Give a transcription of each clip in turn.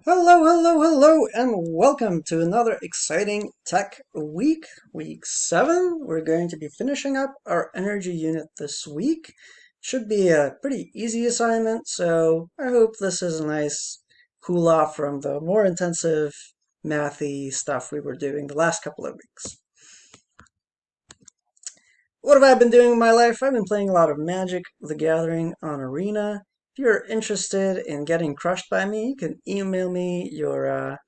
Hello, and welcome to another exciting tech week, week 7. We're going to be finishing up our energy unit this week. Should be a pretty easy assignment, so I hope this is a nice cool off from the more intensive mathy stuff we were doing the last couple of weeks. What have I been doing in my life? I've been playing a lot of Magic: The Gathering on Arena. If you're interested in getting crushed by me, you can email me your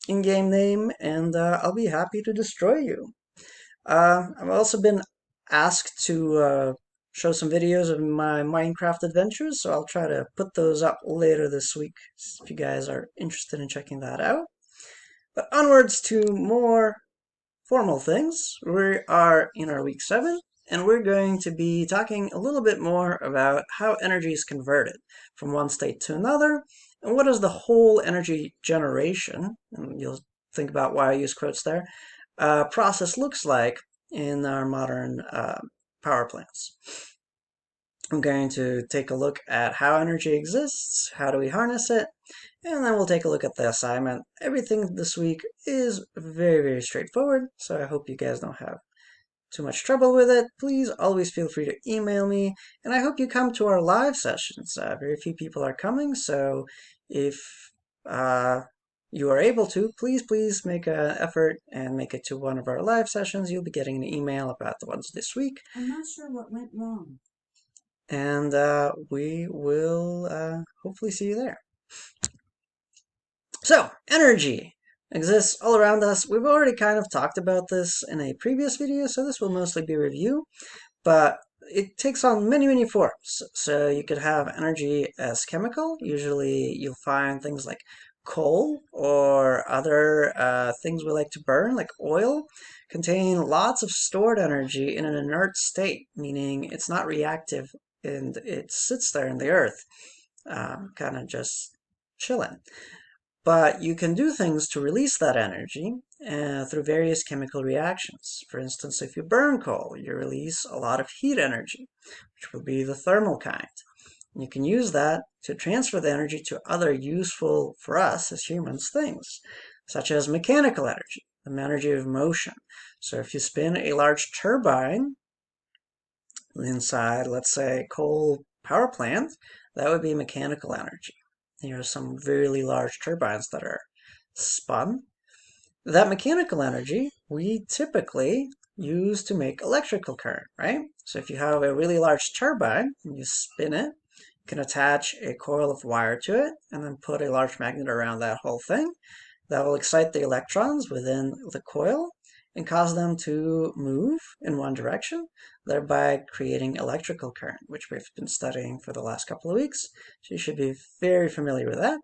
in-game name, and I'll be happy to destroy you. I've also been asked to show some videos of my Minecraft adventures, so I'll try to put those up later this week if you guys are interested in checking that out. But onwards to more formal things. We are in our week 7, and we're going to be talking a little bit more about how energy is converted from one state to another, and what is the whole energy generation, and you'll think about why I use quotes there, process looks like in our modern power plants. I'm going to take a look at how energy exists, how do we harness it, and then we'll take a look at the assignment. Everything this week is very straightforward, so I hope you guys don't have too much trouble with it. Please always feel free to email me, and I hope you come to our live sessions. Very few people are coming, so if you are able to, please make an effort and make it to one of our live sessions. You'll be getting an email about the ones this week. I'm not sure what went wrong. And we will hopefully see you there. So, energy exists all around us. We've already kind of talked about this in a previous video, so this will mostly be review, but it takes on many forms. So you could have energy as chemical. Usually you'll find things like coal or other things we like to burn, like oil, contain lots of stored energy in an inert state, meaning it's not reactive and it sits there in the earth, kind of just chilling. But you can do things to release that energy through various chemical reactions. For instance, if you burn coal, you release a lot of heat energy, which will be the thermal kind. And you can use that to transfer the energy to other useful for us as humans things, such as mechanical energy, the energy of motion. So if you spin a large turbine inside, let's say, a coal power plant, that would be mechanical energy. Here are some really large turbines that are spun. That mechanical energy we typically use to make electrical current, right? So if you have a really large turbine and you spin it, you can attach a coil of wire to it and then put a large magnet around that whole thing. That will excite the electrons within the coil and cause them to move in one direction, thereby creating electrical current, which we've been studying for the last couple of weeks. So you should be very familiar with that.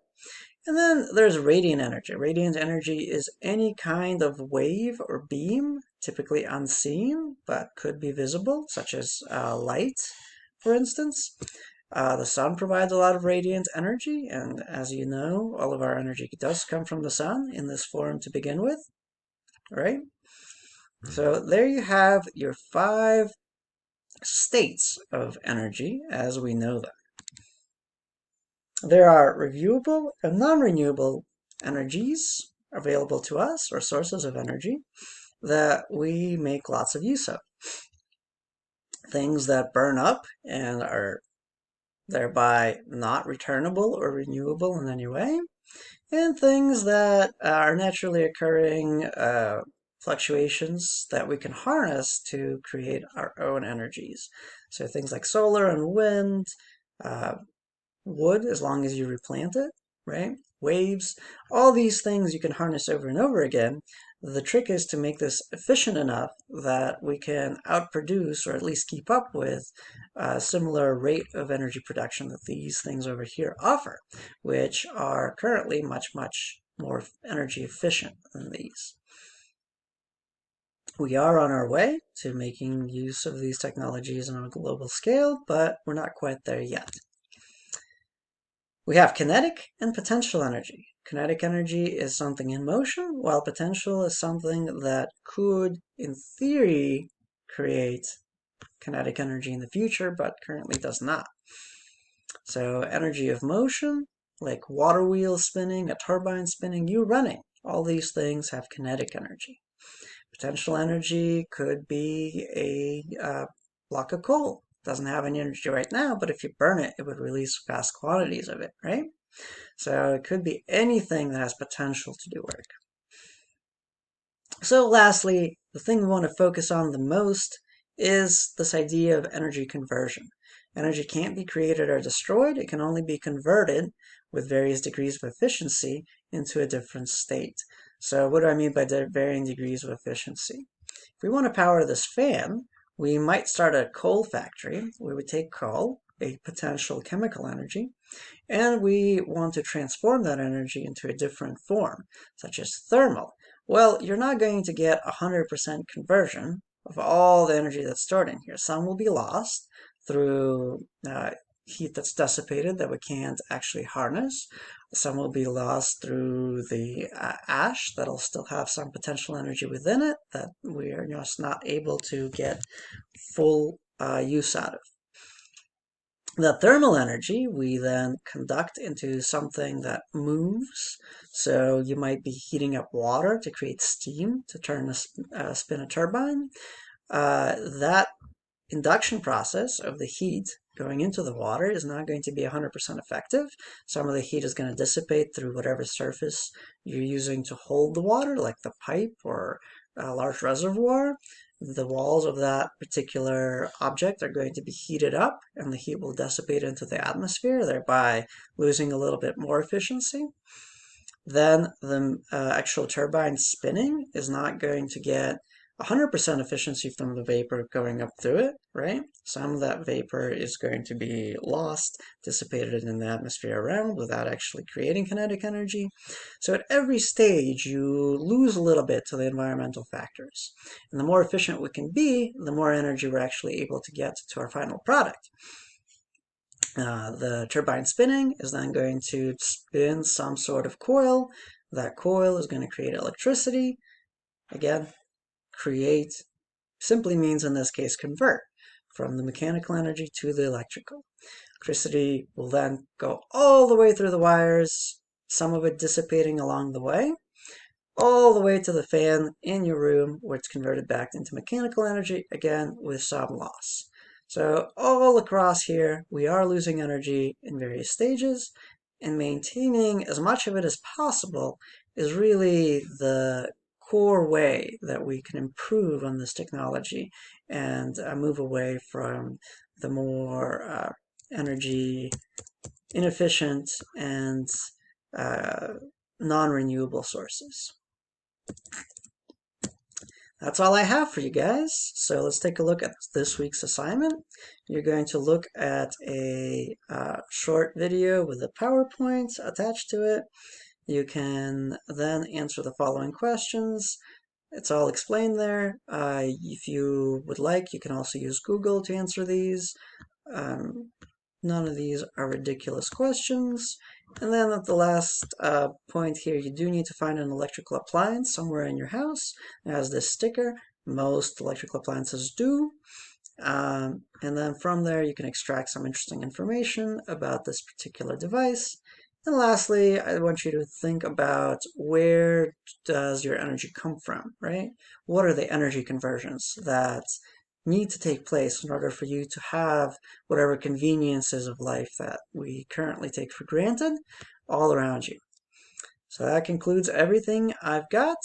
And then there's radiant energy. Radiant energy is any kind of wave or beam, typically unseen, but could be visible, such as light, for instance. The sun provides a lot of radiant energy, and as you know, all of our energy does come from the sun in this form to begin with, right? So there you have your 5 states of energy as we know them. There are renewable and non-renewable energies available to us, or sources of energy, that we make lots of use of. Things that burn up and are thereby not returnable or renewable in any way, and things that are naturally occurring fluctuations that we can harness to create our own energies. So things like solar and wind, wood, as long as you replant it, right? Waves, all these things you can harness over and over again. The trick is to make this efficient enough that we can outproduce, or at least keep up with, a similar rate of energy production that these things over here offer, which are currently much more energy efficient than these. We are on our way to making use of these technologies on a global scale, but we're not quite there yet. We have kinetic and potential energy. Kinetic energy is something in motion, while potential is something that could, in theory, create kinetic energy in the future, but currently does not. So energy of motion like water wheels spinning, a turbine spinning, you running. All these things have kinetic energy. Potential energy could be a block of coal. Doesn't have any energy right now, but if you burn it, it would release vast quantities of it, right? So it could be anything that has potential to do work. So lastly, the thing we want to focus on the most is this idea of energy conversion. Energy can't be created or destroyed. It can only be converted with various degrees of efficiency into a different state. So what do I mean by varying degrees of efficiency? If we want to power this fan, we might start a coal factory. We would take coal, a potential chemical energy, and we want to transform that energy into a different form, such as thermal. Well, you're not going to get 100% conversion of all the energy that's stored in here. Some will be lost through heat that's dissipated that we can't actually harness. Some will be lost through the ash that'll still have some potential energy within it that we are just not able to get full use out of. The thermal energy we then conduct into something that moves. So you might be heating up water to create steam to spin a turbine. That induction process of the heat going into the water is not going to be 100% effective. Some of the heat is going to dissipate through whatever surface you're using to hold the water, like the pipe or a large reservoir. The walls of that particular object are going to be heated up and the heat will dissipate into the atmosphere, thereby losing a little bit more efficiency. Then the actual turbine spinning is not going to get 100% efficiency from the vapor going up through it, right? Some of that vapor is going to be lost, dissipated in the atmosphere around without actually creating kinetic energy. So at every stage, you lose a little bit to the environmental factors. And the more efficient we can be, the more energy we're actually able to get to our final product. The turbine spinning is then going to spin some sort of coil. That coil is going to create electricity. Again, create simply means in this case convert from the mechanical energy to the electrical. Electricity will then go all the way through the wires, some of it dissipating along the way, all the way to the fan in your room where it's converted back into mechanical energy, again with some loss. So all across here, we are losing energy in various stages, and maintaining as much of it as possible is really the core way that we can improve on this technology and move away from the more energy inefficient and non-renewable sources. That's all I have for you guys. So let's take a look at this week's assignment. You're going to look at a short video with a PowerPoint attached to it. You can then answer the following questions. It's all explained there. If you would like, you can also use Google to answer these. None of these are ridiculous questions. And then at the last point here, you do need to find an electrical appliance somewhere in your house. It has this sticker. Most electrical appliances do. And then from there, you can extract some interesting information about this particular device. And lastly, I want you to think about where does your energy come from, right? What are the energy conversions that need to take place in order for you to have whatever conveniences of life that we currently take for granted all around you. So that concludes everything I've got.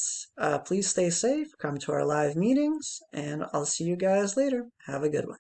Please stay safe, come to our live meetings, and I'll see you guys later. Have a good one.